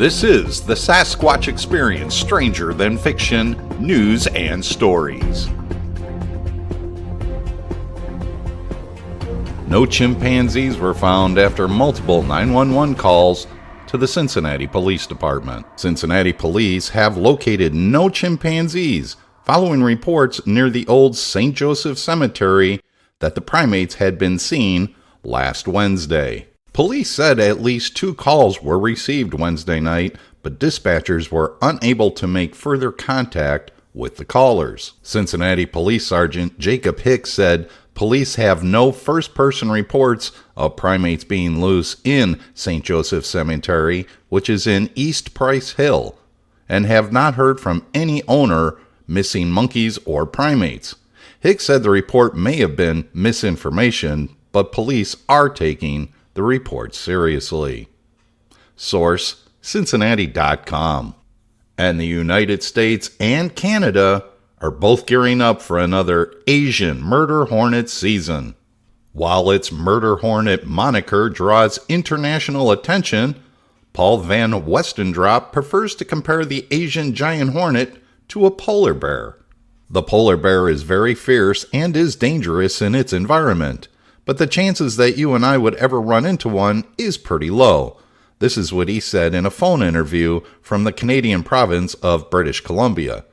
This is the Sasquatch Experience, Stranger Than Fiction, News and Stories. No chimpanzees were found after multiple 911 calls to the Cincinnati Police Department. Cincinnati police have located no chimpanzees following reports near the old St. Joseph Cemetery that the primates had been seen last Wednesday. Police said at least 2 calls were received Wednesday night, but dispatchers were unable to make further contact with the callers. Cincinnati Police Sergeant Jacob Hicks said police have no first-person reports of primates being loose in St. Joseph Cemetery, which is in East Price Hill, and have not heard from any owner missing monkeys or primates. Hicks said the report may have been misinformation, but police are taking the report seriously. Source: Cincinnati.com. And the United States and Canada are both gearing up for another Asian murder hornet season. While its murder hornet moniker draws international attention, Paul Van Westendrop prefers to compare the Asian giant hornet to a polar bear. The polar bear is very fierce and is dangerous in its environment, but the chances that you and I would ever run into one is pretty low. This is what he said in a phone interview from the Canadian province of British Columbia.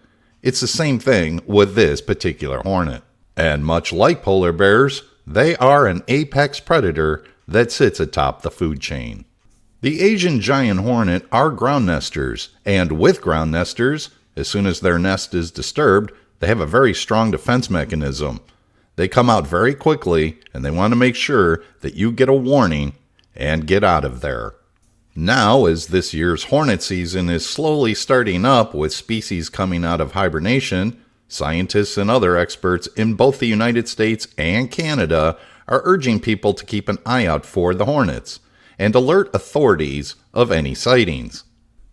It's the same thing with this particular hornet. And much like polar bears, they are an apex predator that sits atop the food chain. The Asian giant hornet are ground nesters, and with ground nesters, as soon as their nest is disturbed, they have a very strong defense mechanism. They come out very quickly, and they want to make sure that you get a warning and get out of there. Now, as this year's hornet season is slowly starting up with species coming out of hibernation, scientists and other experts in both the United States and Canada are urging people to keep an eye out for the hornets and alert authorities of any sightings.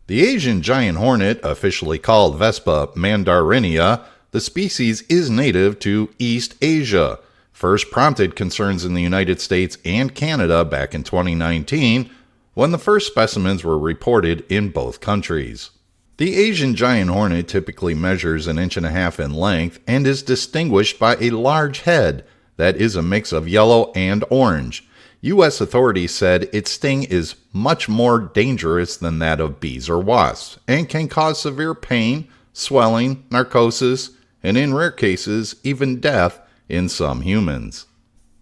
The Asian giant hornet, officially called Vespa mandarinia, the species is native to East Asia, first prompted concerns in the United States and Canada back in 2019, when the first specimens were reported in both countries. The Asian giant hornet typically measures 1.5 inches in length and is distinguished by a large head that is a mix of yellow and orange. U.S. authorities said its sting is much more dangerous than that of bees or wasps and can cause severe pain, swelling, narcosis, and in rare cases, even death in some humans.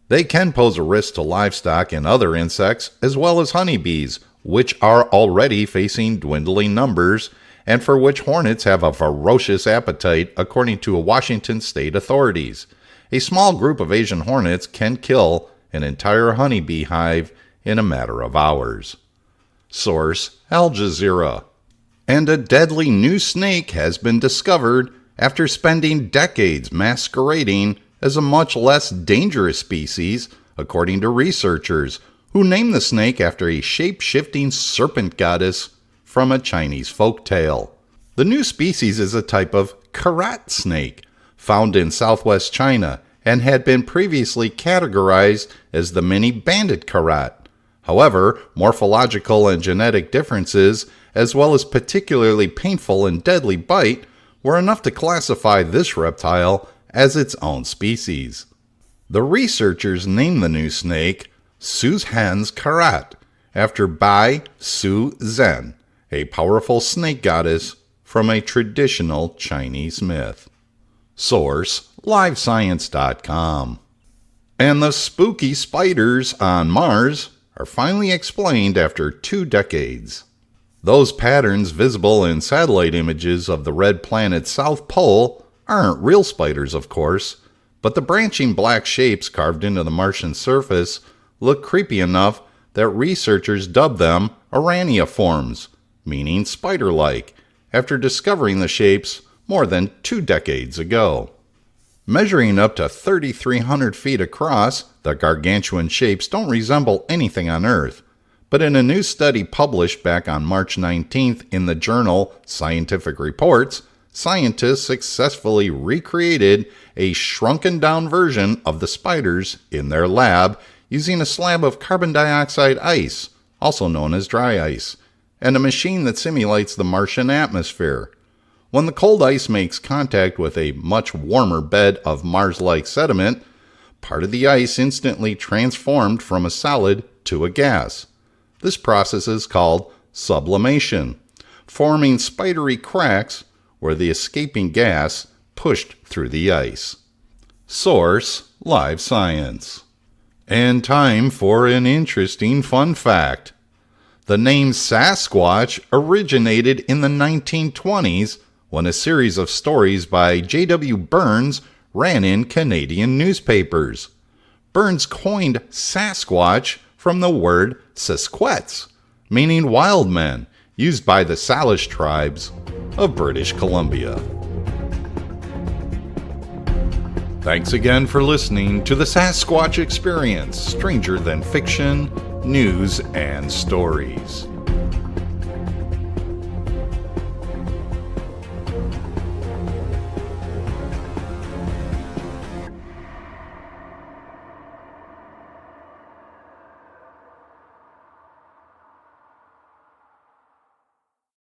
They can pose a risk to livestock and other insects, as well as honeybees, which are already facing dwindling numbers, and for which hornets have a ferocious appetite, according to Washington state authorities. A small group of Asian hornets can kill an entire honeybee hive in a matter of hours. Source: Al Jazeera. And a deadly new snake has been discovered after spending decades masquerading as a much less dangerous species, according to researchers, who named the snake after a shape-shifting serpent goddess from a Chinese folk tale. The new species is a type of karat snake, found in southwest China, and had been previously categorized as the mini banded karat. However, morphological and genetic differences, as well as particularly painful and deadly bite, were enough to classify this reptile as its own species. The researchers named the new snake Suzhen's Karat, after Bai Su Zhen, a powerful snake goddess from a traditional Chinese myth. Source: LiveScience.com. And the spooky spiders on Mars are finally explained after 2 decades. Those patterns visible in satellite images of the red planet's south pole aren't real spiders, of course, but the branching black shapes carved into the Martian surface look creepy enough that researchers dubbed them araniiforms, meaning spider-like, after discovering the shapes more than 2 decades ago. Measuring up to 3,300 feet across, the gargantuan shapes don't resemble anything on Earth. But in a new study published back on March 19th in the journal Scientific Reports, scientists successfully recreated a shrunken-down version of the spiders in their lab using a slab of carbon dioxide ice, also known as dry ice, and a machine that simulates the Martian atmosphere. When the cold ice makes contact with a much warmer bed of Mars-like sediment, part of the ice instantly transformed from a solid to a gas. This process is called sublimation, forming spidery cracks where the escaping gas pushed through the ice. Source: Live Science. And time for an interesting fun fact. The name Sasquatch originated in the 1920s when a series of stories by J.W. Burns ran in Canadian newspapers. Burns coined Sasquatch from the word Sasquatch, meaning wild men, used by the Salish tribes of British Columbia. Thanks again for listening to the Sasquatch Experience, stranger than fiction, news, and stories.